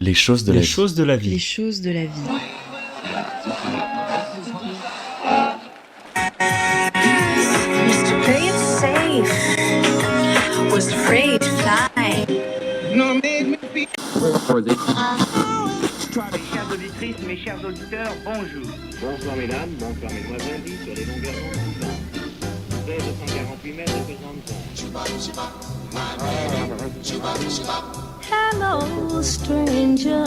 Les choses de Les la vie. choses de la Les vie. choses de la vie. Used to play it safe, was afraid to fly. Mes chères auditrices, mes chers auditeurs, bonjour. Bonsoir mesdames, bonsoir mesdemoiselles, sur les longueurs d'onde du temps. 248 mètres de pesante. Hello, stranger.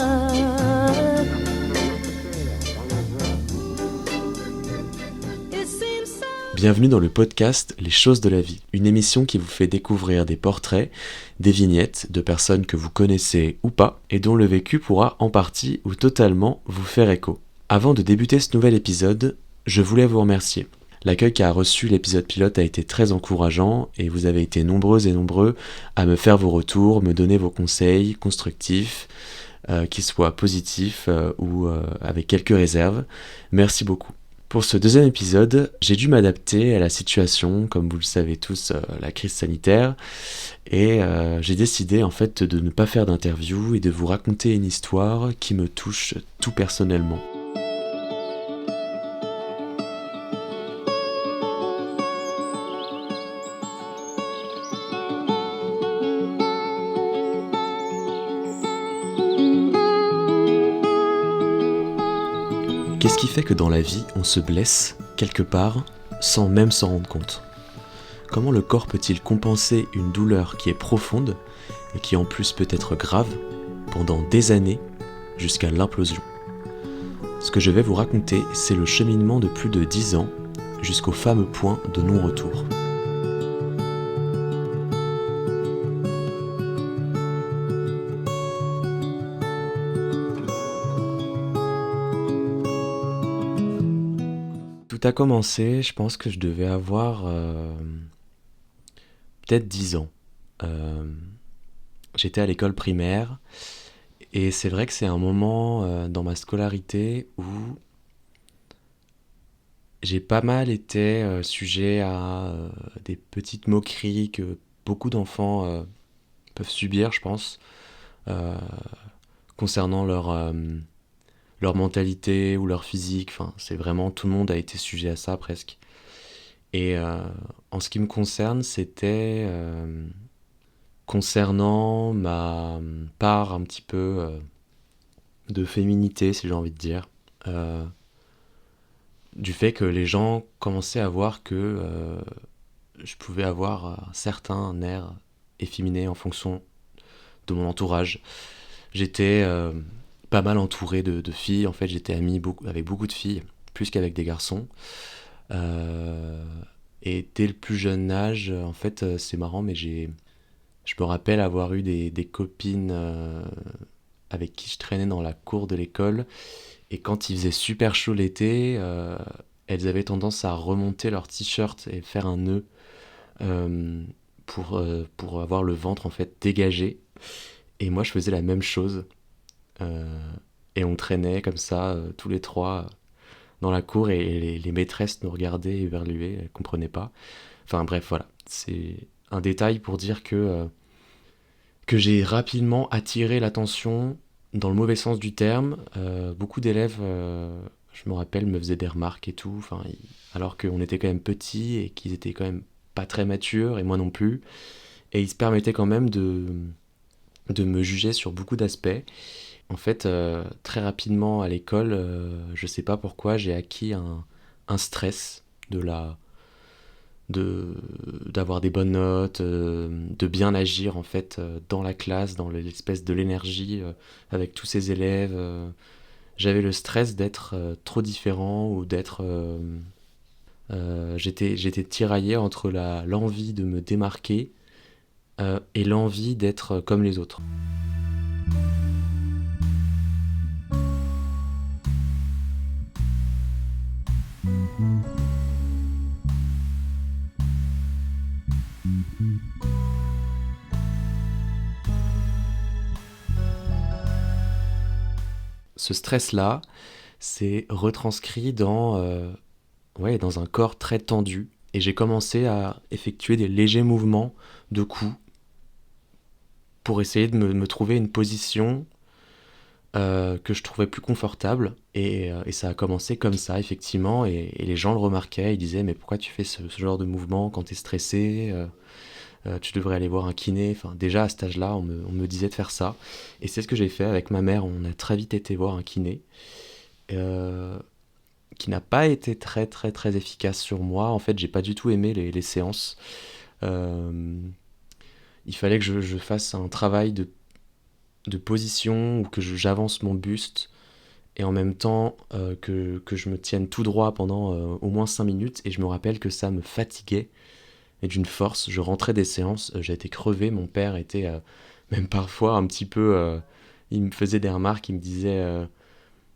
It seems so. Bienvenue dans le podcast Les choses de la vie, une émission qui vous fait découvrir des portraits, des vignettes de personnes que vous connaissez ou pas et dont le vécu pourra en partie ou totalement vous faire écho. Avant de débuter ce nouvel épisode, je voulais vous remercier. L'accueil qu'a reçu l'épisode pilote a été très encourageant et vous avez été nombreuses et nombreux à me faire vos retours, me donner vos conseils constructifs, qu'ils soient positifs ou avec quelques réserves. Merci beaucoup. Pour ce deuxième épisode, j'ai dû m'adapter à la situation, comme vous le savez tous, la crise sanitaire, et j'ai décidé en fait de ne pas faire d'interview et de vous raconter une histoire qui me touche tout personnellement. Qu'est-ce qui fait que dans la vie, on se blesse quelque part sans même s'en rendre compte ? Comment le corps peut-il compenser une douleur qui est profonde et qui en plus peut être grave pendant des années jusqu'à l'implosion ? Ce que je vais vous raconter, c'est le cheminement de plus de 10 ans jusqu'au fameux point de non-retour. Tout a commencé, je pense que je devais avoir peut-être 10 ans. J'étais à l'école primaire et c'est vrai que c'est un moment dans ma scolarité où j'ai pas mal été sujet à des petites moqueries que beaucoup d'enfants peuvent subir, je pense, euh, concernant leur mentalité ou leur physique. Enfin, c'est vraiment, tout le monde a été sujet à ça presque. Et en ce qui me concerne, c'était concernant ma part un petit peu de féminité, si j'ai envie de dire. Euh, du fait que les gens commençaient à voir que je pouvais avoir un certain air efféminé en fonction de mon entourage. J'étais pas mal entouré de filles, en fait j'étais ami avec beaucoup de filles, plus qu'avec des garçons. Euh, et dès le plus jeune âge, en fait c'est marrant, mais je me rappelle avoir eu des copines avec qui je traînais dans la cour de l'école. Et quand il faisait super chaud l'été, elles avaient tendance à remonter leur t-shirt et faire un nœud pour avoir le ventre en fait dégagé. Et moi je faisais la même chose. Euh, et on traînait comme ça, tous les trois, dans la cour, et les maîtresses nous regardaient éberluées, elles comprenaient pas. Enfin bref, voilà. C'est un détail pour dire que j'ai rapidement attiré l'attention dans le mauvais sens du terme. Beaucoup d'élèves, je me rappelle, me faisaient des remarques et tout, enfin, alors qu'on était quand même petits et qu'ils étaient quand même pas très matures, et moi non plus. Et ils se permettaient quand même de me juger sur beaucoup d'aspects. En fait, très rapidement à l'école, je sais pas pourquoi, j'ai acquis un stress de la de d'avoir des bonnes notes, de bien agir en fait dans la classe, dans l'espèce de l'énergie avec tous ces élèves. J'avais le stress d'être trop différent ou d'être j'étais tiraillé entre l'envie de me démarquer et l'envie d'être comme les autres. Ce stress-là, c'est retranscrit dans un corps très tendu. Et j'ai commencé à effectuer des légers mouvements de cou pour essayer de me trouver une position que je trouvais plus confortable. Et ça a commencé comme ça, effectivement. Et les gens le remarquaient, ils disaient, mais pourquoi tu fais ce genre de mouvement quand t'es stressé? Tu devrais aller voir un kiné. Enfin, déjà à cet âge-là, on me disait de faire ça. Et c'est ce que j'ai fait avec ma mère. On a très vite été voir un kiné, euh, qui n'a pas été très très très efficace sur moi. En fait, j'ai pas du tout aimé les séances. Euh, il fallait que je fasse un travail de position ou que j'avance mon buste et en même temps que je me tienne tout droit pendant au moins 5 minutes. Et je me rappelle que ça me fatiguait et d'une force. Je rentrais des séances, j'étais crevé. Mon père était même parfois un petit peu. Il me faisait des remarques, il me disait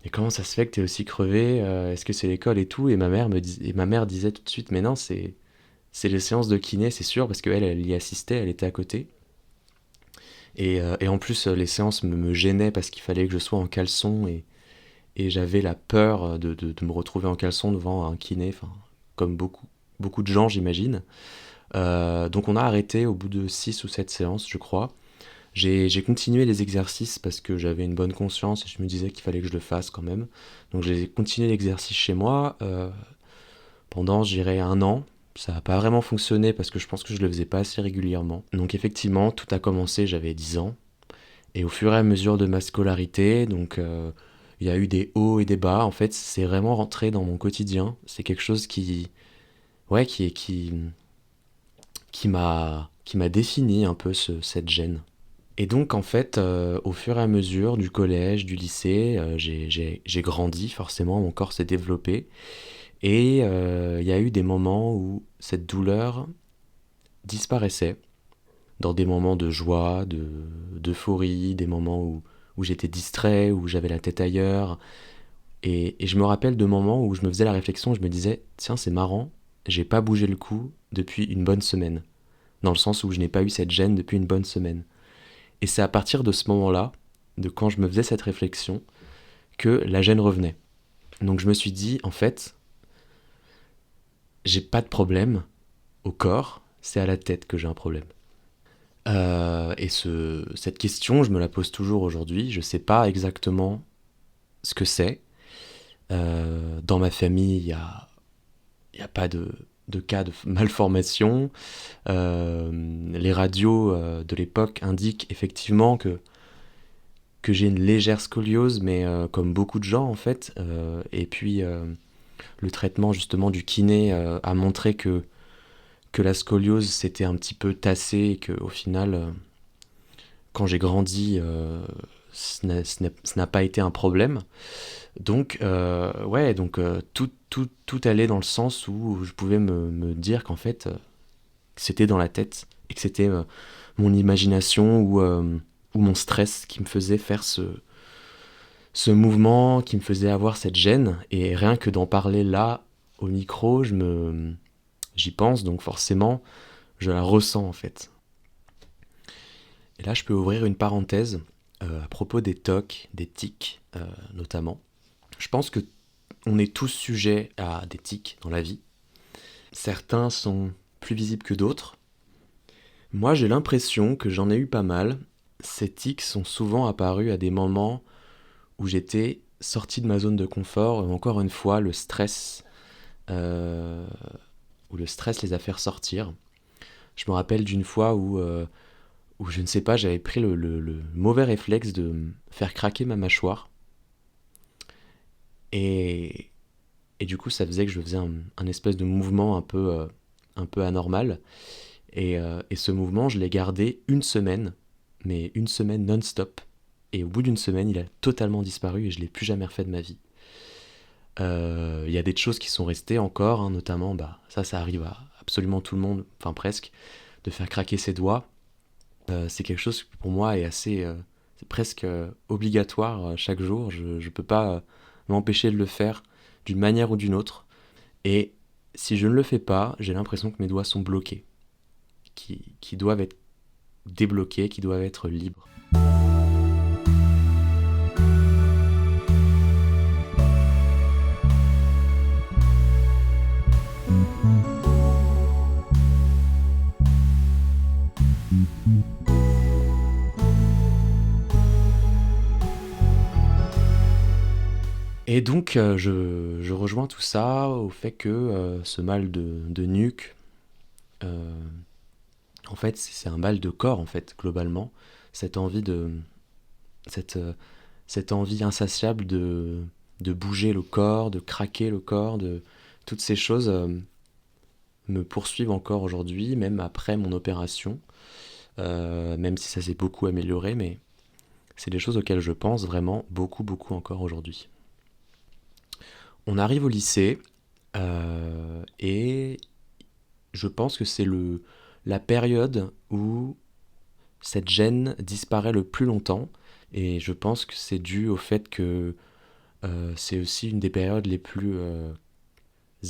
et comment ça se fait que t'es aussi crevé? Est-ce que c'est l'école et tout? Et ma mère disait tout de suite, mais non, c'est les séances de kiné, c'est sûr, parce qu'elle, elle y assistait, elle était à côté. Et en plus, les séances me gênaient parce qu'il fallait que je sois en caleçon et j'avais la peur de me retrouver en caleçon devant un kiné, enfin, comme beaucoup de gens, j'imagine. Donc on a arrêté au bout de 6 ou 7 séances, je crois. J'ai continué les exercices parce que j'avais une bonne conscience et je me disais qu'il fallait que je le fasse quand même. Donc j'ai continué l'exercice chez moi pendant, je dirais, 1 an. Ça n'a pas vraiment fonctionné parce que je pense que je le faisais pas assez régulièrement. Donc effectivement, tout a commencé, j'avais 10 ans. Et au fur et à mesure de ma scolarité, donc il y a eu des hauts et des bas. En fait, c'est vraiment rentré dans mon quotidien. C'est quelque chose ouais, qui m'a défini un peu cette gêne. Et donc, en fait, au fur et à mesure du collège, du lycée, j'ai grandi, forcément, mon corps s'est développé. Et il y a eu des moments où cette douleur disparaissait, dans des moments de joie, d'euphorie, des moments où j'étais distrait, où j'avais la tête ailleurs. Et je me rappelle de moments où je me faisais la réflexion, je me disais, tiens, c'est marrant, j'ai pas bougé le cou depuis une bonne semaine. Dans le sens où je n'ai pas eu cette gêne depuis une bonne semaine. Et c'est à partir de ce moment-là, de quand je me faisais cette réflexion, que la gêne revenait. Donc je me suis dit, en fait, j'ai pas de problème au corps, c'est à la tête que j'ai un problème. Cette question, je me la pose toujours aujourd'hui. Je sais pas exactement ce que c'est. Dans ma famille, il y a pas de cas de malformation. Les radios de l'époque indiquent effectivement que j'ai une légère scoliose, mais comme beaucoup de gens en fait. Et puis le traitement justement du kiné a montré que la scoliose s'était un petit peu tassée et qu'au final, quand j'ai grandi, ce n'a pas été un problème. Donc, ouais, donc tout allait dans le sens où je pouvais me dire qu'en fait, que c'était dans la tête et que c'était mon imagination ou mon stress qui me faisait faire ce mouvement, qui me faisait avoir cette gêne. Et rien que d'en parler là, au micro, j'y pense, donc forcément, je la ressens en fait. Et là, je peux ouvrir une parenthèse à propos des TOC, des tics notamment. Je pense que on est tous sujets à des tics dans la vie. Certains sont plus visibles que d'autres. Moi, j'ai l'impression que j'en ai eu pas mal. Ces tics sont souvent apparus à des moments où j'étais sorti de ma zone de confort. Et encore une fois, le stress les a fait ressortir. Je me rappelle d'une fois où je ne sais pas, j'avais pris le mauvais réflexe de me faire craquer ma mâchoire. Et du coup, ça faisait que je faisais un espèce de mouvement un peu anormal. Et ce mouvement, je l'ai gardé une semaine, mais une semaine non-stop. Et au bout d'une semaine, il a totalement disparu et je ne l'ai plus jamais refait de ma vie. Il y a des choses qui sont restées encore, hein, notamment, ça arrive à absolument tout le monde, enfin presque, de faire craquer ses doigts. C'est quelque chose qui pour moi est assez, c'est presque obligatoire chaque jour. Je ne peux pas m'empêcher de le faire d'une manière ou d'une autre. Et si je ne le fais pas, j'ai l'impression que mes doigts sont bloqués, qui doivent être débloqués, qui doivent être libres. Et donc, je rejoins tout ça au fait que ce mal de nuque, euh, en fait, c'est un mal de corps, en fait, globalement. Cette envie de, cette, cette envie insatiable de bouger le corps, de craquer le corps, de toutes ces choses me poursuivent encore aujourd'hui, même après mon opération, même si ça s'est beaucoup amélioré, mais c'est des choses auxquelles je pense vraiment beaucoup, beaucoup encore aujourd'hui. On arrive au lycée et je pense que c'est la période où cette gêne disparaît le plus longtemps et je pense que c'est dû au fait que c'est aussi une des périodes les plus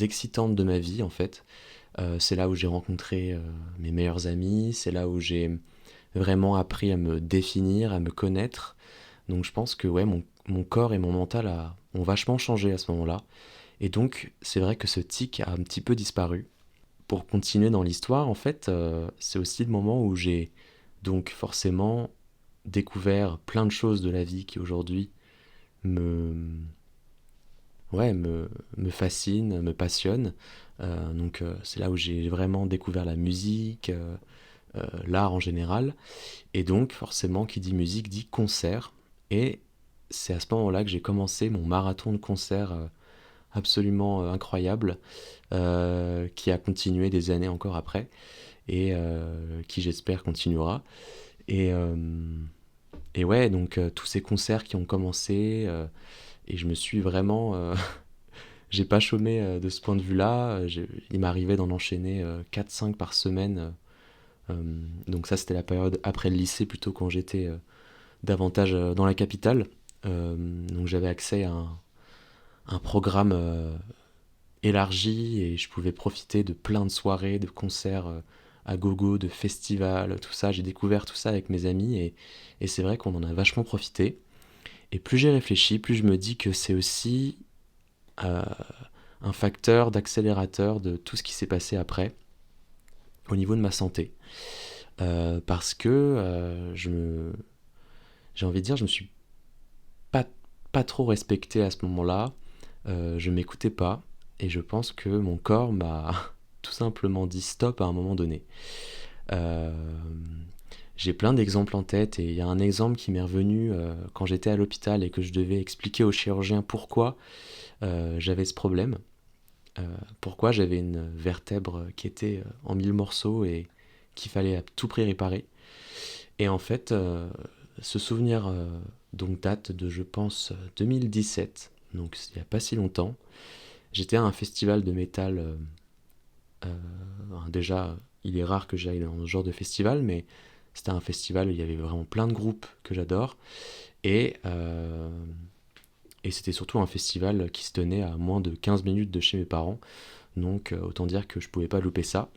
excitantes de ma vie en fait. C'est là où j'ai rencontré mes meilleurs amis, c'est là où j'ai vraiment appris à me définir, à me connaître. Donc je pense que ouais, mon corps et mon mental ont vachement changé à ce moment-là. Et donc c'est vrai que ce tic a un petit peu disparu. Pour continuer dans l'histoire, en fait, c'est aussi le moment où j'ai donc forcément découvert plein de choses de la vie qui aujourd'hui me, ouais, me fascinent, me passionnent. C'est là où j'ai vraiment découvert la musique, l'art en général. Et donc forcément, qui dit musique dit concert. Et c'est à ce moment-là que j'ai commencé mon marathon de concerts absolument incroyable, qui a continué des années encore après, et qui j'espère continuera. Et, euh, et ouais, donc tous ces concerts qui ont commencé, et je me suis vraiment... j'ai pas chômé de ce point de vue-là. Il m'arrivait d'en enchaîner 4-5 par semaine. Donc ça, c'était la période après le lycée, plutôt quand j'étais davantage dans la capitale. Donc j'avais accès à un programme élargi et je pouvais profiter de plein de soirées, de concerts à gogo, de festivals, tout ça. J'ai découvert tout ça avec mes amis et c'est vrai qu'on en a vachement profité. Et plus j'ai réfléchi, plus je me dis que c'est aussi euh, un facteur d'accélérateur de tout ce qui s'est passé après au niveau de ma santé. Parce que j'ai envie de dire, je me suis pas, pas trop respecté à ce moment-là. Je m'écoutais pas et je pense que mon corps m'a tout simplement dit stop à un moment donné. Euh, j'ai plein d'exemples en tête et il y a un exemple qui m'est revenu quand j'étais à l'hôpital et que je devais expliquer au chirurgien pourquoi j'avais ce problème, pourquoi j'avais une vertèbre qui était en mille morceaux et qu'il fallait à tout prix réparer. Et en fait, ce souvenir donc date de, je pense, 2017, donc il n'y a pas si longtemps. J'étais à un festival de métal. Déjà, il est rare que j'aille dans ce genre de festival, mais c'était un festival où il y avait vraiment plein de groupes que j'adore. Et, euh, et c'était surtout un festival qui se tenait à moins de 15 minutes de chez mes parents. Donc autant dire que je pouvais pas louper ça.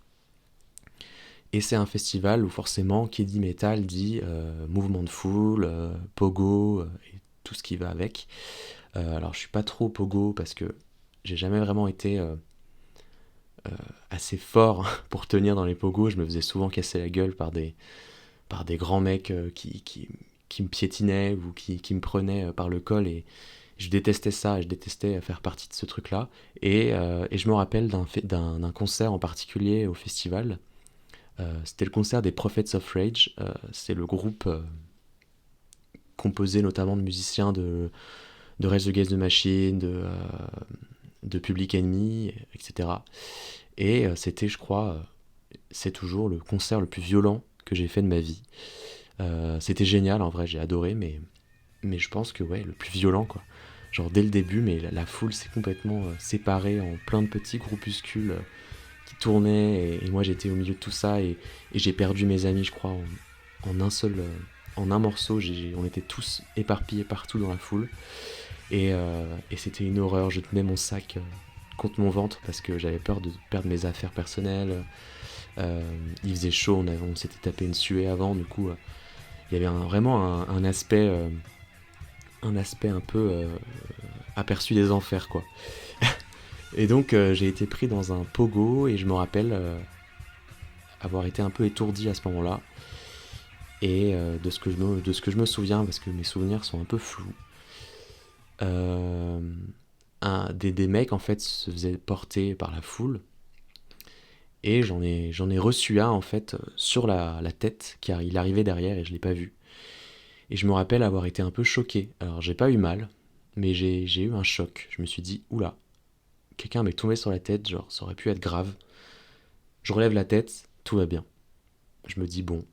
Et c'est un festival où forcément, qui dit métal dit mouvement de foule, pogo, et tout ce qui va avec. Alors je suis pas trop pogo parce que j'ai jamais vraiment été assez fort pour tenir dans les pogos. Je me faisais souvent casser la gueule par des grands mecs qui me piétinaient ou qui me prenaient par le col et je détestais ça et je détestais faire partie de ce truc-là. Et je me rappelle d'un concert en particulier au festival. C'était le concert des Prophets of Rage. C'est le groupe composé notamment de musiciens de Rage Against the Machine, de Public Enemy, etc. Et c'était, je crois, c'est toujours le concert le plus violent que j'ai fait de ma vie. C'était génial, en vrai, j'ai adoré, mais je pense que, ouais, le plus violent, quoi. Genre, dès le début, mais la foule s'est complètement séparée en plein de petits groupuscules qui tournaient, et moi, j'étais au milieu de tout ça, et j'ai perdu mes amis, je crois, en un seul... en un morceau, on était tous éparpillés partout dans la foule. Et c'était une horreur. Je tenais mon sac contre mon ventre parce que j'avais peur de perdre mes affaires personnelles. Il faisait chaud, on s'était tapé une suée avant, du coup, il y avait vraiment un aspect un peu aperçu des enfers, quoi. Et donc j'ai été pris dans un pogo et je me rappelle avoir été un peu étourdi à ce moment-là. Et de ce que je me souviens, parce que mes souvenirs sont un peu flous, euh, des mecs en fait se faisaient porter par la foule et j'en ai reçu un en fait sur la tête car il arrivait derrière et je l'ai pas vu. Et je me rappelle avoir été un peu choqué. Alors j'ai pas eu mal, mais j'ai eu un choc. Je me suis dit, oula, quelqu'un m'est tombé sur la tête, genre ça aurait pu être grave. Je relève la tête, tout va bien. Je me dis, bon,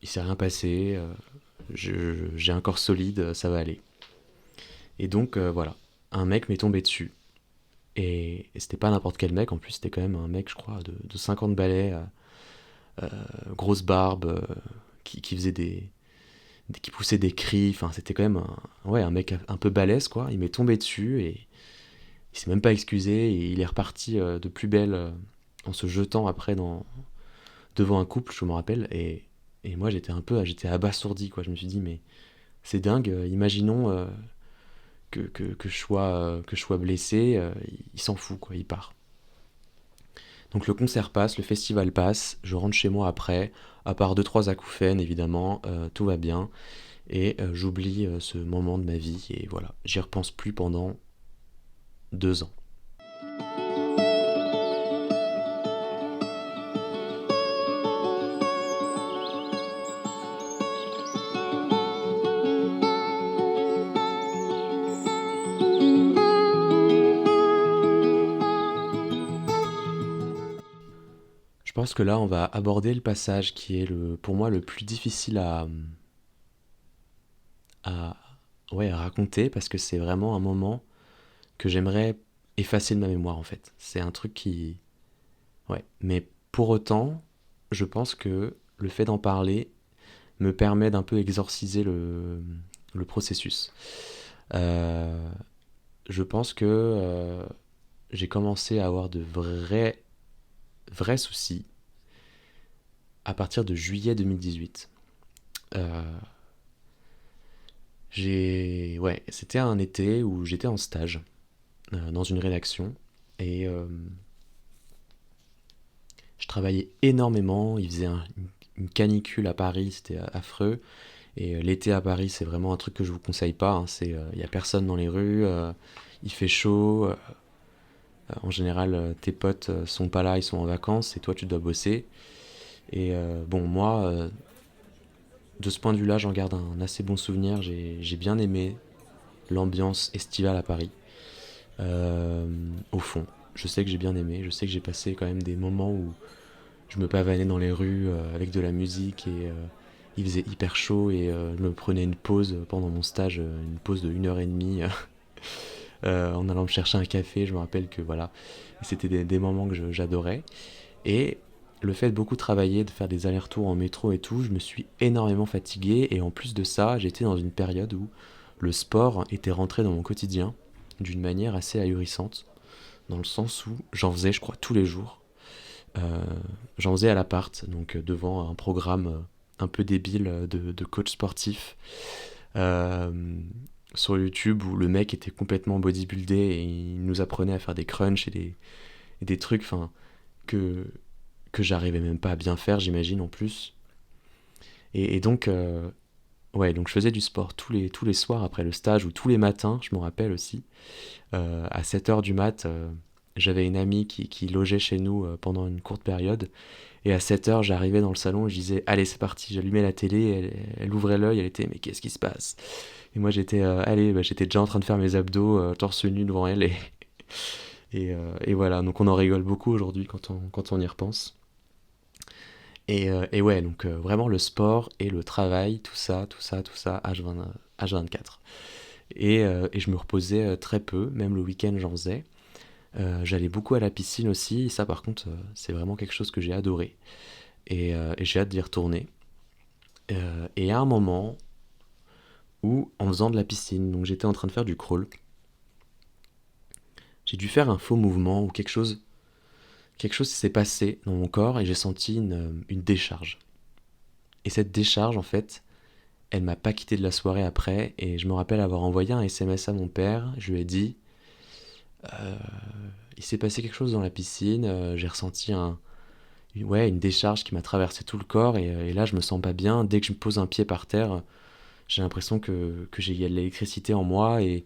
il s'est rien passé, j'ai un corps solide, ça va aller. Et donc voilà, un mec m'est tombé dessus. Et c'était pas n'importe quel mec, en plus c'était quand même un mec, je crois, de 50 balais, grosse barbe, qui faisait qui poussait des cris, enfin c'était quand même ouais, un mec un peu balèze quoi. Il m'est tombé dessus et il s'est même pas excusé et il est reparti de plus belle en se jetant après devant un couple, je me rappelle, et moi j'étais abasourdi quoi. Je me suis dit mais c'est dingue, imaginons que je sois blessé, il s'en fout quoi, il part. Donc le concert passe, le festival passe, je rentre chez moi après, à part deux trois acouphènes évidemment, tout va bien et j'oublie ce moment de ma vie et voilà, j'y repense plus pendant 2 ans. Je pense que là on va aborder le passage qui est pour moi le plus difficile à, ouais, à raconter parce que c'est vraiment un moment que j'aimerais effacer de ma mémoire en fait. C'est un truc qui... Ouais. Mais pour autant, je pense que le fait d'en parler me permet d'un peu exorciser le processus. Euh, je pense que j'ai commencé à avoir de vrais soucis à partir de juillet 2018. Euh, ouais, c'était un été où j'étais en stage dans une rédaction et je travaillais énormément. Il faisait une canicule à Paris, c'était affreux. Et l'été à Paris, c'est vraiment un truc que je vous conseille pas, hein. Il y a personne dans les rues, il fait chaud. En général, tes potes sont pas là, ils sont en vacances et toi tu dois bosser. Et bon, moi, de ce point de vue-là, j'en garde un assez bon souvenir. J'ai bien aimé l'ambiance estivale à Paris. Euh, Au fond, je sais que j'ai bien aimé. Je sais que j'ai passé quand même des moments où je me pavanais dans les rues avec de la musique et il faisait hyper chaud et je me prenais une pause pendant mon stage, une pause de 1 heure et demie en allant me chercher un café. Je me rappelle que voilà, c'était des moments que j'adorais. Et le fait de beaucoup travailler, de faire des allers-retours en métro et tout, je me suis énormément fatigué et en plus de ça, j'étais dans une période où le sport était rentré dans mon quotidien d'une manière assez ahurissante, dans le sens où j'en faisais, je crois, tous les jours. Euh, J'en faisais à l'appart, donc devant un programme un peu débile de coach sportif euh, sur YouTube où le mec était complètement bodybuildé et il nous apprenait à faire des crunchs et des trucs que, que j'arrivais même pas à bien faire, j'imagine en plus. Et donc, ouais, donc je faisais du sport tous les soirs après le stage ou tous les matins, je me rappelle aussi. À 7 heures du mat, j'avais une amie qui logeait chez nous pendant une courte période. Et à 7 heures, j'arrivais dans le salon et je disais, allez, c'est parti. J'allumais la télé, elle ouvrait l'œil, elle était, mais qu'est-ce qui se passe? Et moi, j'étais, allez, bah, j'étais déjà en train de faire mes abdos, torse nu devant elle. Et voilà, donc on en rigole beaucoup aujourd'hui quand on y repense. Et ouais, donc vraiment le sport et le travail, tout ça, H24. Et je me reposais très peu, même le week-end j'en faisais. J'allais beaucoup à la piscine aussi, et ça par contre c'est vraiment quelque chose que j'ai adoré. Et j'ai hâte d'y retourner. Et à un moment où, en faisant de la piscine, donc j'étais en train de faire du crawl, j'ai dû faire un faux mouvement ou quelque chose s'est passé dans mon corps et j'ai senti une décharge. Et cette décharge, en fait, elle m'a pas quitté de la soirée après. Et je me rappelle avoir envoyé un SMS à mon père. Je lui ai dit, euh, il s'est passé quelque chose dans la piscine. J'ai ressenti ouais, une décharge qui m'a traversé tout le corps. Et là, je me sens pas bien. Dès que je me pose un pied par terre, J'ai l'impression que j'ai de l'électricité en moi et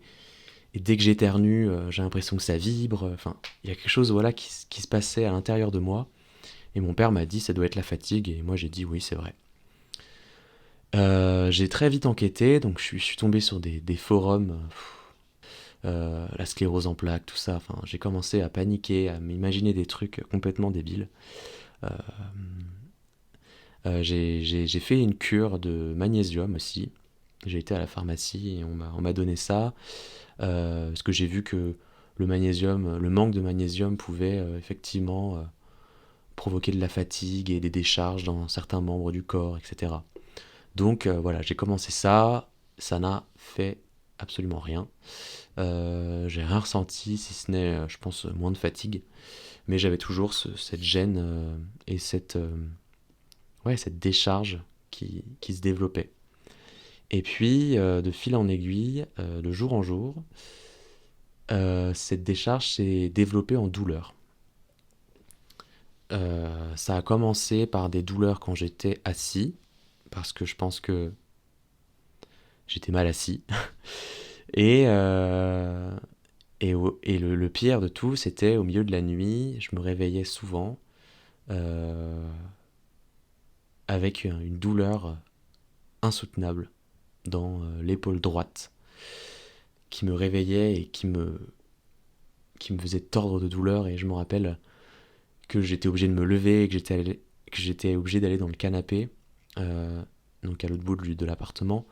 dès que j'éternue, j'ai l'impression que ça vibre. Enfin, il y a quelque chose voilà, qui se passait à l'intérieur de moi. Et mon père m'a dit ça doit être la fatigue. Et moi j'ai dit oui, c'est vrai. J'ai très vite enquêté, donc je suis tombé sur des forums, la sclérose en plaques, tout ça. Enfin, j'ai commencé à paniquer, à m'imaginer des trucs complètement débiles. Euh, j'ai fait une cure de magnésium aussi. J'ai été à la pharmacie et on m'a donné ça. Parce que j'ai vu que le manque de magnésium pouvait effectivement provoquer de la fatigue et des décharges dans certains membres du corps, etc. Donc voilà, j'ai commencé ça n'a fait absolument rien. J'ai rien ressenti, si ce n'est, je pense, moins de fatigue. Mais j'avais toujours cette gêne et cette décharge qui se développait. Et puis, de fil en aiguille, de jour en jour, cette décharge s'est développée en douleur. Ça a commencé par des douleurs quand j'étais assis, parce que je pense que j'étais mal assis. Et, le pire de tout, c'était au milieu de la nuit, je me réveillais souvent euh, avec une douleur insoutenable dans l'épaule droite, qui me réveillait et qui me faisait tordre de douleur. Et je me rappelle que j'étais obligé de me lever et que j'étais obligé d'aller dans le canapé, donc à l'autre bout de l'appartement,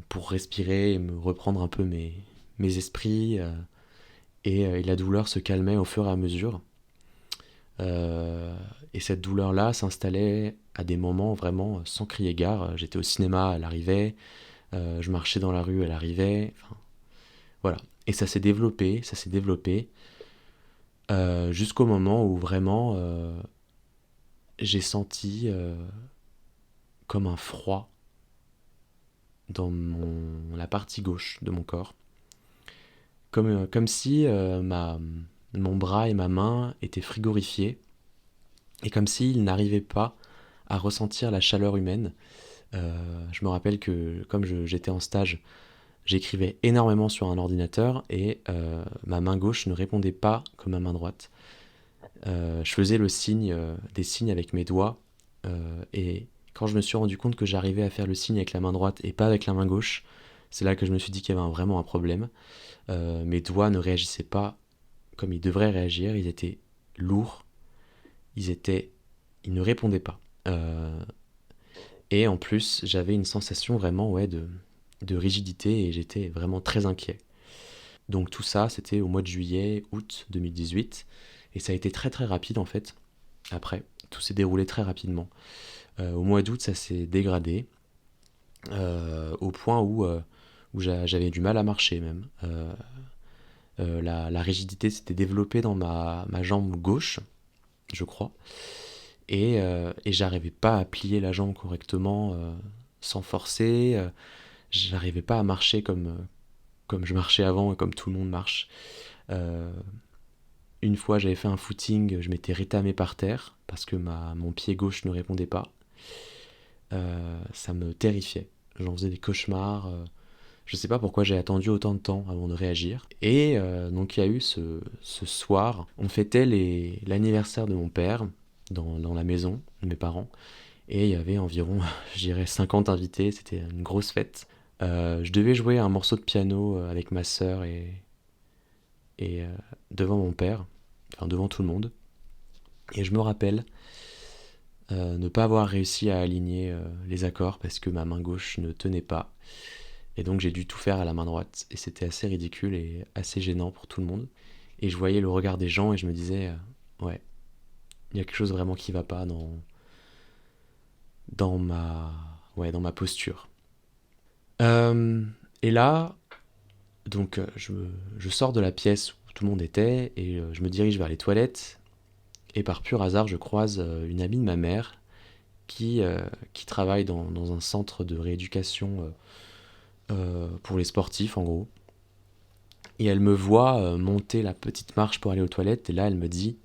pour respirer et me reprendre un peu mes esprits. Et la douleur se calmait au fur et à mesure. Et cette douleur-là s'installait à des moments vraiment sans crier gare. J'étais au cinéma, elle arrivait. Je marchais dans la rue, elle arrivait. Enfin, voilà. Et ça s'est développé, jusqu'au moment où vraiment j'ai senti comme un froid dans la partie gauche de mon corps. Comme si mon bras et ma main étaient frigorifiés, et comme s'ils n'arrivaient pas à ressentir la chaleur humaine. Je me rappelle que comme j'étais en stage, j'écrivais énormément sur un ordinateur et ma main gauche ne répondait pas comme ma main droite. Je faisais des signes avec mes doigts, et quand je me suis rendu compte que j'arrivais à faire le signe avec la main droite et pas avec la main gauche, c'est là que je me suis dit qu'il y avait vraiment un problème. Mes doigts ne réagissaient pas comme ils devraient réagir, ils étaient lourds, ils ne répondaient pas. Et en plus, j'avais une sensation vraiment de rigidité et j'étais vraiment très inquiet. Donc tout ça, c'était au mois de juillet, août 2018. Et ça a été très très rapide en fait. Après, tout s'est déroulé très rapidement. Au mois d'août, ça s'est dégradé au point où j'avais du mal à marcher même. La rigidité s'était développée dans ma jambe gauche, je crois. Et j'arrivais pas à plier la jambe correctement sans forcer. J'arrivais pas à marcher comme je marchais avant et comme tout le monde marche. Une fois, j'avais fait un footing, je m'étais rétamé par terre parce que mon pied gauche ne répondait pas. Ça me terrifiait. J'en faisais des cauchemars. Je sais pas pourquoi j'ai attendu autant de temps avant de réagir. Et donc il y a eu ce soir, on fêtait l'anniversaire de mon père dans la maison de mes parents. Et il y avait environ, je dirais, 50 invités. C'était une grosse fête. Je devais jouer un morceau de piano avec ma sœur et devant mon père, enfin devant tout le monde. Et je me rappelle ne pas avoir réussi à aligner les accords parce que ma main gauche ne tenait pas. Et donc j'ai dû tout faire à la main droite. Et c'était assez ridicule et assez gênant pour tout le monde. Et je voyais le regard des gens et je me disais, ouais, il y a quelque chose vraiment qui va pas dans ma posture. Et là, donc je sors de la pièce où tout le monde était et je me dirige vers les toilettes. Et par pur hasard, je croise une amie de ma mère qui travaille dans un centre de rééducation pour les sportifs, en gros. Et elle me voit monter la petite marche pour aller aux toilettes. Et là, elle me dit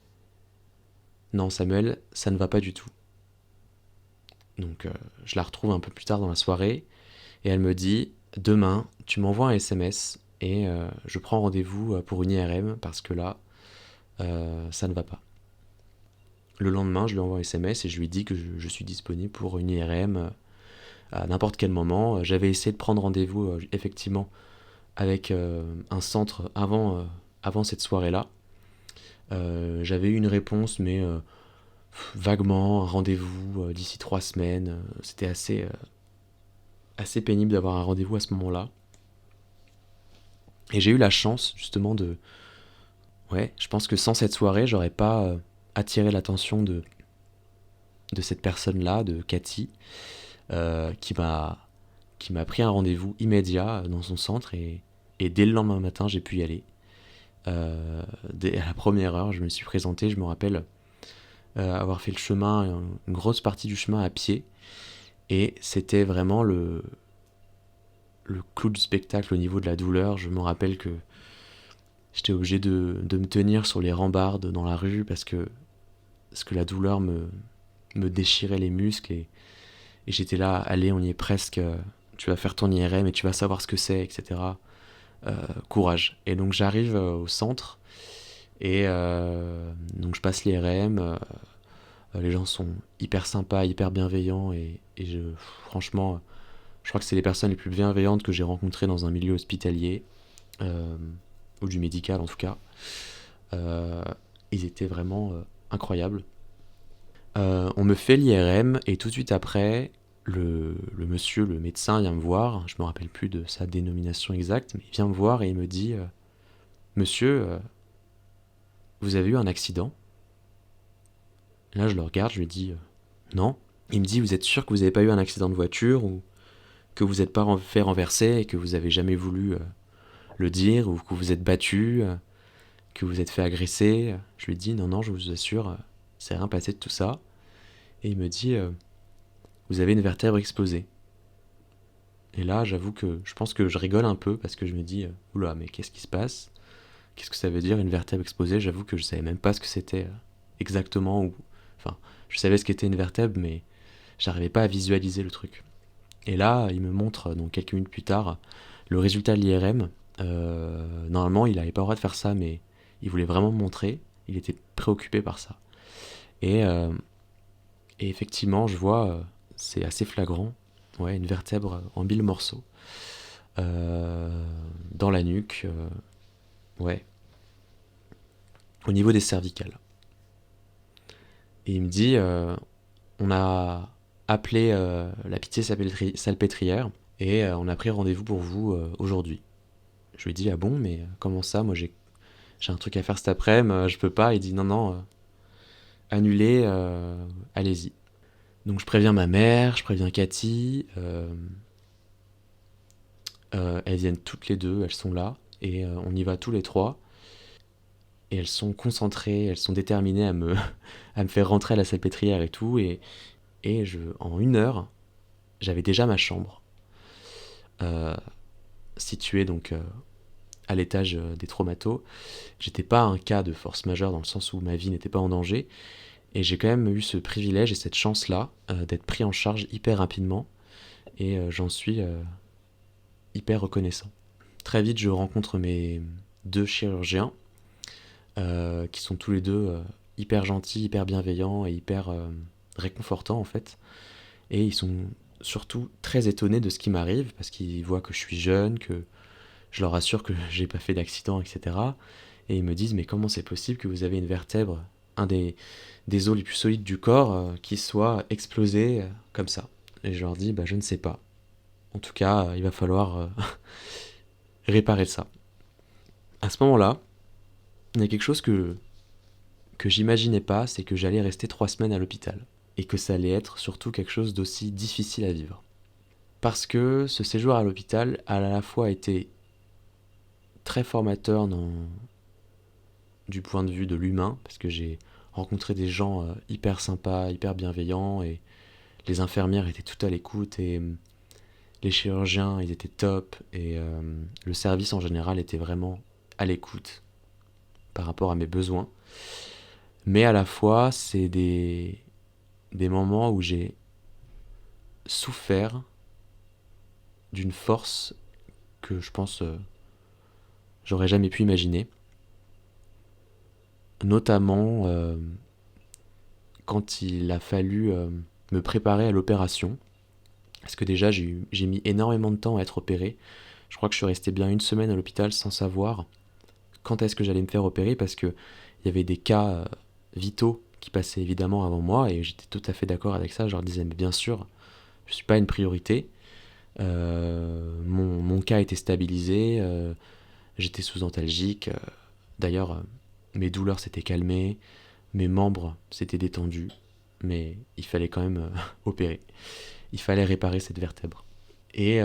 « Non, Samuel, ça ne va pas du tout. » Donc, je la retrouve un peu plus tard dans la soirée. Et elle me dit, demain, tu m'envoies un SMS et je prends rendez-vous pour une IRM parce que là, ça ne va pas. Le lendemain, je lui envoie un SMS et je lui dis que je suis disponible pour une IRM à n'importe quel moment. J'avais essayé de prendre rendez-vous effectivement avec un centre avant cette soirée-là. J'avais eu une réponse, mais vaguement, un rendez-vous d'ici 3 semaines. C'était assez pénible d'avoir un rendez-vous à ce moment-là. Et j'ai eu la chance justement de... Ouais, je pense que sans cette soirée, j'aurais pas attiré l'attention de cette personne-là, de Cathy, qui m'a pris un rendez-vous immédiat dans son centre et dès le lendemain matin, j'ai pu y aller. À la première heure, je me suis présenté, je me rappelle avoir fait le chemin, une grosse partie du chemin à pied, et c'était vraiment le clou du spectacle au niveau de la douleur. Je me rappelle que j'étais obligé de me tenir sur les rambardes dans la rue parce que la douleur me déchirait les muscles et j'étais là, allez, on y est presque, tu vas faire ton IRM et tu vas savoir ce que c'est, etc. Courage. Et donc j'arrive au centre et donc je passe l'IRM. Les gens sont hyper sympas, hyper bienveillants et franchement, je crois que c'est les personnes les plus bienveillantes que j'ai rencontrées dans un milieu hospitalier ou du médical en tout cas. Ils étaient vraiment incroyables. On me fait l'IRM et tout de suite après, le monsieur, le médecin vient me voir. Je me rappelle plus de sa dénomination exacte, mais il vient me voir et il me dit Monsieur, vous avez eu un accident? Là, je le regarde, je lui dis non. Il me dit vous êtes sûr que vous n'avez pas eu un accident de voiture ou que vous n'êtes pas fait renverser et que vous avez jamais voulu le dire ou que vous êtes battu, que vous êtes fait agresser? Je lui dis non, je vous assure, c'est rien passé de tout ça. Et il me dit vous avez une vertèbre explosée. Et là, j'avoue que je pense que je rigole un peu parce que je me dis oula, mais qu'est-ce qui se passe? Qu'est-ce que ça veut dire une vertèbre explosée? J'avoue que je savais même pas ce que c'était exactement ou enfin, je savais ce qu'était une vertèbre mais j'arrivais pas à visualiser le truc. Et là, il me montre donc quelques minutes plus tard le résultat de l'IRM. Normalement, il avait pas le droit de faire ça mais il voulait vraiment me montrer, il était préoccupé par ça. Et effectivement, je vois c'est assez flagrant. Ouais, une vertèbre en 1000 morceaux. Dans la nuque. Ouais. Au niveau des cervicales. Et il me dit on a appelé la pitié salpêtrière et on a pris rendez-vous pour vous aujourd'hui. Je lui dis ah bon, mais comment ça? Moi j'ai un truc à faire cet après-midi, je peux pas. Il dit non, annulez, allez-y. Donc je préviens ma mère, je préviens Cathy, elles viennent toutes les deux, elles sont là, et on y va tous les trois. Et elles sont concentrées, elles sont déterminées à me faire rentrer à la salpêtrière et tout. Et en 1 heure, j'avais déjà ma chambre, située donc à l'étage des traumatos. J'étais pas un cas de force majeure dans le sens où ma vie n'était pas en danger. Et j'ai quand même eu ce privilège et cette chance-là d'être pris en charge hyper rapidement. Et j'en suis hyper reconnaissant. Très vite, je rencontre mes 2 chirurgiens qui sont tous les deux hyper gentils, hyper bienveillants et hyper réconfortants en fait. Et ils sont surtout très étonnés de ce qui m'arrive parce qu'ils voient que je suis jeune, que je leur assure que j'ai pas fait d'accident, etc. Et ils me disent mais comment c'est possible que vous avez une vertèbre, un des os les plus solides du corps, qui soit explosé comme ça? Et je leur dis je ne sais pas. En tout cas, il va falloir réparer ça. À ce moment-là, il y a quelque chose que j'imaginais pas, c'est que j'allais rester 3 semaines à l'hôpital. Et que ça allait être surtout quelque chose d'aussi difficile à vivre. Parce que ce séjour à l'hôpital a à la fois été très formateur du point de vue de l'humain, parce que j'ai rencontré des gens hyper sympas, hyper bienveillants, et les infirmières étaient tout à l'écoute, et les chirurgiens, ils étaient top, et le service en général était vraiment à l'écoute par rapport à mes besoins. Mais à la fois, c'est des moments où j'ai souffert d'une force que je pense j'aurais jamais pu imaginer. Notamment quand il a fallu me préparer à l'opération. Parce que déjà, j'ai mis énormément de temps à être opéré. Je crois que je suis resté bien 1 semaine à l'hôpital sans savoir quand est-ce que j'allais me faire opérer, parce qu'il y avait des cas vitaux qui passaient évidemment avant moi, et j'étais tout à fait d'accord avec ça. Je leur disais, mais bien sûr, je ne suis pas une priorité. Mon cas était stabilisé, j'étais sous antalgique. D'ailleurs, mes douleurs s'étaient calmées, mes membres s'étaient détendus, mais il fallait quand même opérer. Il fallait réparer cette vertèbre. Et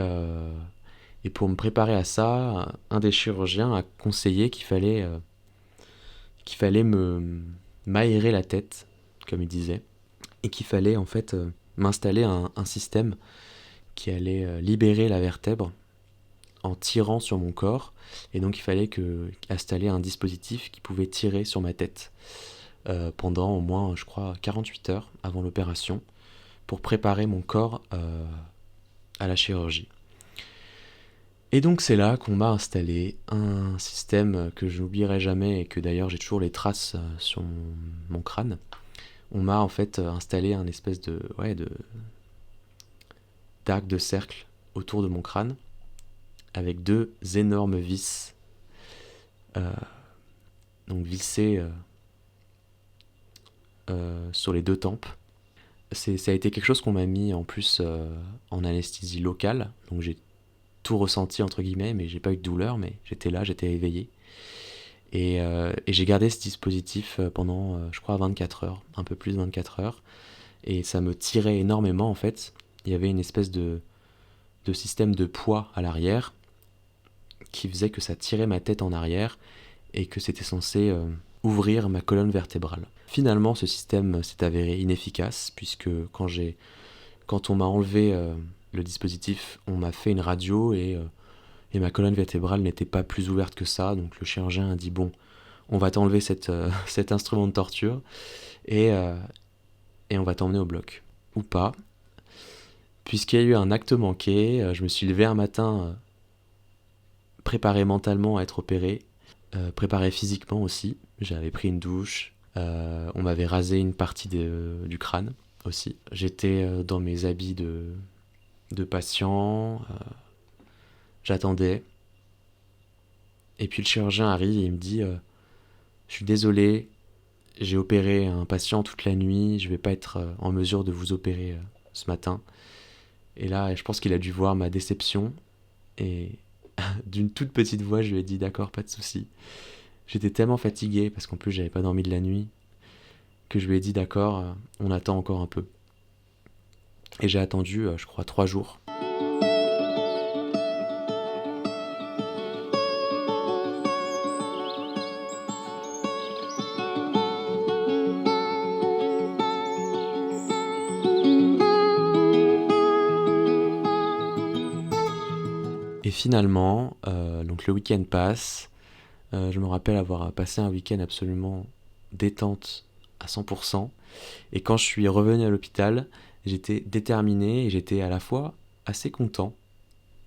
pour me préparer à ça, un des chirurgiens a conseillé qu'il fallait m'aérer la tête, comme il disait, et qu'il fallait en fait m'installer un système qui allait libérer la vertèbre en tirant sur mon corps, et donc il fallait installer un dispositif qui pouvait tirer sur ma tête pendant au moins, je crois, 48 heures avant l'opération, pour préparer mon corps à la chirurgie. Et donc c'est là qu'on m'a installé un système que je n'oublierai jamais, et que d'ailleurs j'ai toujours les traces sur mon crâne. On m'a en fait installé un espèce d'arc de cercle autour de mon crâne, avec 2 énormes vis, donc vissées sur les 2 tempes. Ça a été quelque chose qu'on m'a mis en plus en anesthésie locale, donc j'ai tout ressenti entre guillemets, mais j'ai pas eu de douleur, mais j'étais là, j'étais éveillé. Et j'ai gardé ce dispositif pendant, je crois, 24 heures, un peu plus de 24 heures, et ça me tirait énormément en fait. Il y avait une espèce de système de poids à l'arrière qui faisait que ça tirait ma tête en arrière et que c'était censé ouvrir ma colonne vertébrale. Finalement, ce système s'est avéré inefficace, puisque quand on m'a enlevé le dispositif, on m'a fait une radio et ma colonne vertébrale n'était pas plus ouverte que ça. Donc le chirurgien a dit, bon, on va t'enlever cet instrument de torture et on va t'emmener au bloc. Ou pas. Puisqu'il y a eu un acte manqué, je me suis levé un matin préparé mentalement à être opéré, préparé physiquement aussi. J'avais pris une douche, on m'avait rasé une partie du crâne aussi. J'étais dans mes habits de patient, j'attendais. Et puis le chirurgien arrive et il me dit je suis désolé, j'ai opéré un patient toute la nuit, je vais pas être en mesure de vous opérer ce matin. Et là, je pense qu'il a dû voir ma déception, et d'une toute petite voix, je lui ai dit d'accord, pas de souci. J'étais tellement fatigué, parce qu'en plus j'avais pas dormi de la nuit, que je lui ai dit d'accord, on attend encore un peu. Et j'ai attendu, je crois, 3 jours. Et finalement, donc le week-end passe. Je me rappelle avoir passé un week-end absolument détente à 100%. Et quand je suis revenu à l'hôpital, j'étais déterminé et j'étais à la fois assez content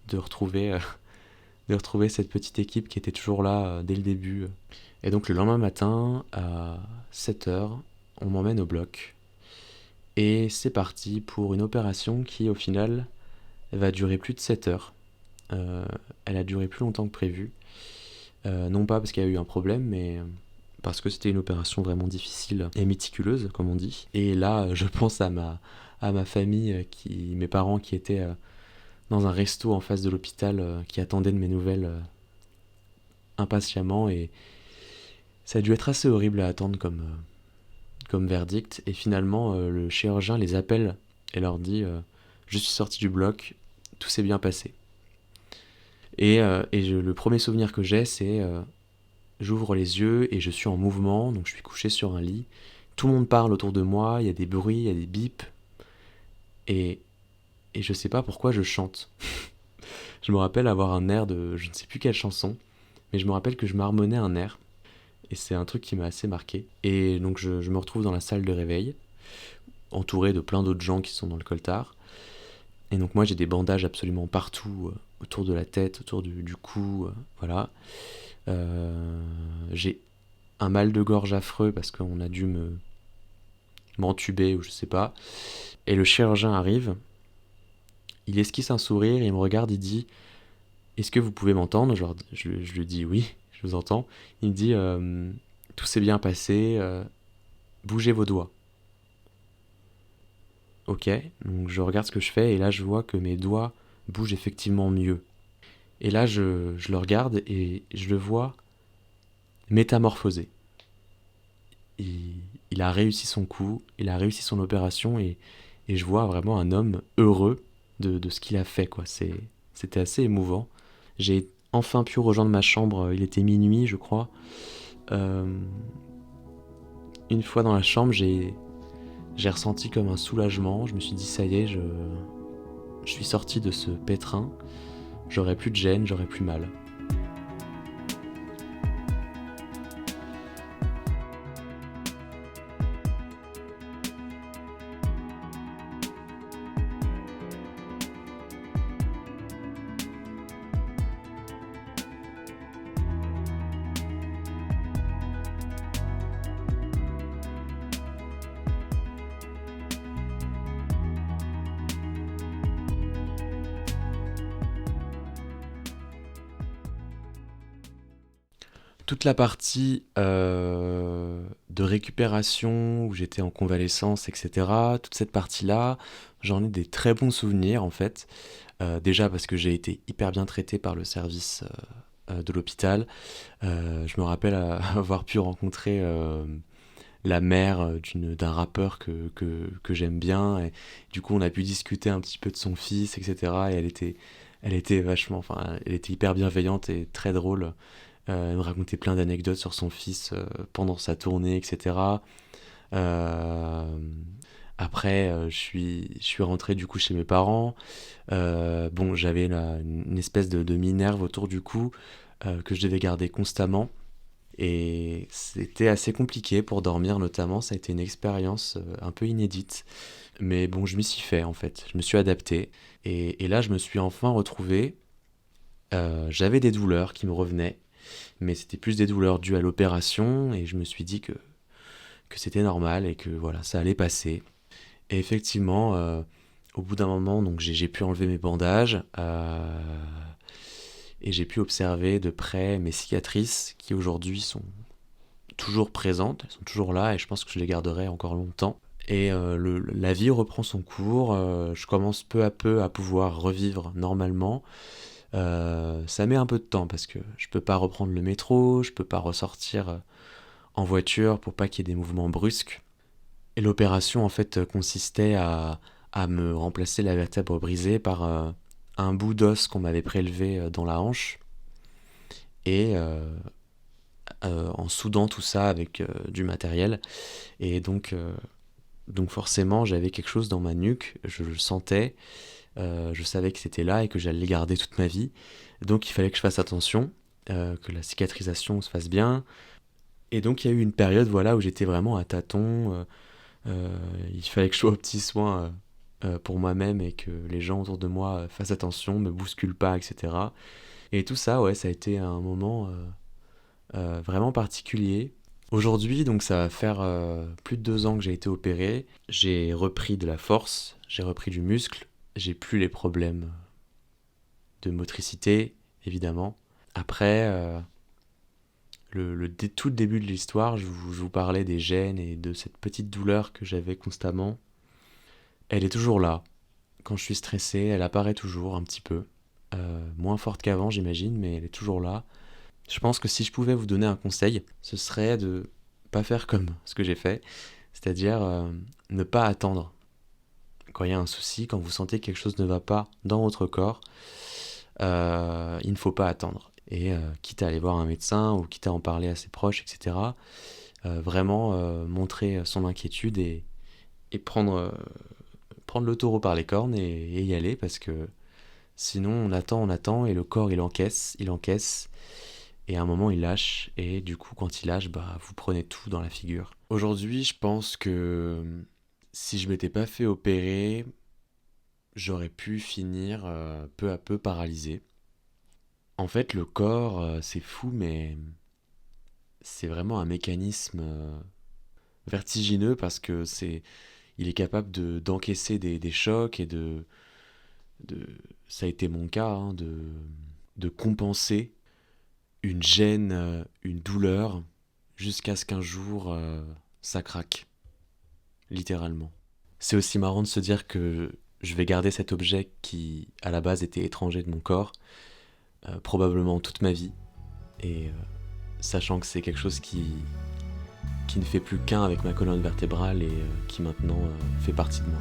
de retrouver cette petite équipe qui était toujours là dès le début. Et donc le lendemain matin, à 7h, on m'emmène au bloc. Et c'est parti pour une opération qui, au final, va durer plus de 7 heures. Elle a duré plus longtemps que prévu. Non pas parce qu'il y a eu un problème, mais parce que c'était une opération vraiment difficile et méticuleuse, comme on dit. Et là, je pense à ma famille, mes parents qui étaient dans un resto en face de l'hôpital, qui attendaient de mes nouvelles impatiemment. Et ça a dû être assez horrible à attendre comme verdict. Et finalement, le chirurgien les appelle et leur dit je suis sorti du bloc, tout s'est bien passé. Et le premier souvenir que j'ai, c'est j'ouvre les yeux et je suis en mouvement, donc je suis couché sur un lit. Tout le monde parle autour de moi, il y a des bruits, il y a des bips. Et je sais pas pourquoi je chante. Je me rappelle avoir un air de je ne sais plus quelle chanson, mais je me rappelle que je marmonnais un air. Et c'est un truc qui m'a assez marqué. Et donc je me retrouve dans la salle de réveil, entouré de plein d'autres gens qui sont dans le coltard. Et donc moi j'ai des bandages absolument partout, autour de la tête, autour du cou, voilà. J'ai un mal de gorge affreux parce qu'on a dû m'entuber ou je sais pas. Et le chirurgien arrive, il esquisse un sourire, il me regarde, il dit est-ce que vous pouvez m'entendre? Je lui dis oui, je vous entends. Il me dit tout s'est bien passé, bougez vos doigts. Ok, donc je regarde ce que je fais et là je vois que mes doigts bougent effectivement mieux. Et là je le regarde et je le vois métamorphosé. Il, il a réussi son coup, il a réussi son opération et je vois vraiment un homme heureux de ce qu'il a fait, quoi. C'était assez émouvant. J'ai enfin pu rejoindre ma chambre, il était minuit je crois. Euh, une fois dans la chambre, j'ai ressenti comme un soulagement. Je me suis dit ça y est, je suis sorti de ce pétrin. J'aurai plus de gêne, j'aurai plus mal. Toute la partie de récupération où j'étais en convalescence, etc., toute cette partie-là, j'en ai des très bons souvenirs en fait. Déjà parce que j'ai été hyper bien traité par le service de l'hôpital. Je me rappelle avoir pu rencontrer la mère d'un rappeur que j'aime bien. Et du coup, on a pu discuter un petit peu de son fils, etc. Et elle était vachement, enfin, elle était hyper bienveillante et très drôle. Elle me racontait plein d'anecdotes sur son fils pendant sa tournée, etc. Euh, Après, je suis rentré du coup chez mes parents. Bon, j'avais une espèce de minerve autour du cou que je devais garder constamment. Et c'était assez compliqué pour dormir notamment. Ça a été une expérience un peu inédite. Mais bon, je m'y suis fait en fait. Je me suis adapté. Et là, je me suis enfin retrouvé. J'avais des douleurs qui me revenaient, mais c'était plus des douleurs dues à l'opération, et je me suis dit que c'était normal et que voilà, ça allait passer. Et effectivement, au bout d'un moment, donc j'ai pu enlever mes bandages, et j'ai pu observer de près mes cicatrices qui aujourd'hui sont toujours présentes, elles sont toujours là, et je pense que je les garderai encore longtemps. Et la vie reprend son cours, je commence peu à peu à pouvoir revivre normalement. Ça met un peu de temps parce que je peux pas reprendre le métro, je peux pas ressortir en voiture pour pas qu'il y ait des mouvements brusques. Et l'opération en fait consistait à me remplacer la vertèbre brisée par un bout d'os qu'on m'avait prélevé dans la hanche et en soudant tout ça avec du matériel. Et donc forcément j'avais quelque chose dans ma nuque, je le sentais. Je savais que c'était là et que j'allais le garder toute ma vie. Donc il fallait que je fasse attention, que la cicatrisation se fasse bien. Et donc il y a eu une période voilà, où j'étais vraiment à tâtons. Il fallait que je sois aux petits soins pour moi-même et que les gens autour de moi fassent attention, me bousculent pas, etc. Et tout ça, ouais, ça a été un moment vraiment particulier. Aujourd'hui, donc ça va faire plus de 2 ans que j'ai été opéré. J'ai repris de la force, j'ai repris du muscle, j'ai plus les problèmes de motricité, évidemment. Après, tout le début de l'histoire, je vous parlais des gènes et de cette petite douleur que j'avais constamment. Elle est toujours là. Quand je suis stressé, elle apparaît toujours un petit peu. Moins forte qu'avant, j'imagine, mais elle est toujours là. Je pense que si je pouvais vous donner un conseil, ce serait de pas faire comme ce que j'ai fait, c'est-à-dire ne pas attendre. Quand il y a un souci, quand vous sentez que quelque chose ne va pas dans votre corps, il ne faut pas attendre. Et quitte à aller voir un médecin ou quitte à en parler à ses proches, etc., vraiment montrer son inquiétude et prendre le taureau par les cornes et y aller parce que sinon on attend et le corps il encaisse et à un moment il lâche et du coup quand il lâche, bah, vous prenez tout dans la figure. Aujourd'hui je pense que si je m'étais pas fait opérer, j'aurais pu finir peu à peu paralysé. En fait, le corps, c'est fou, mais c'est vraiment un mécanisme vertigineux parce que il est capable d'encaisser des chocs et de, ça a été mon cas, hein, de compenser une gêne, une douleur, jusqu'à ce qu'un jour, ça craque, littéralement. C'est aussi marrant de se dire que je vais garder cet objet qui, à la base, était étranger de mon corps, probablement toute ma vie, et sachant que c'est quelque chose qui ne fait plus qu'un avec ma colonne vertébrale et qui maintenant fait partie de moi.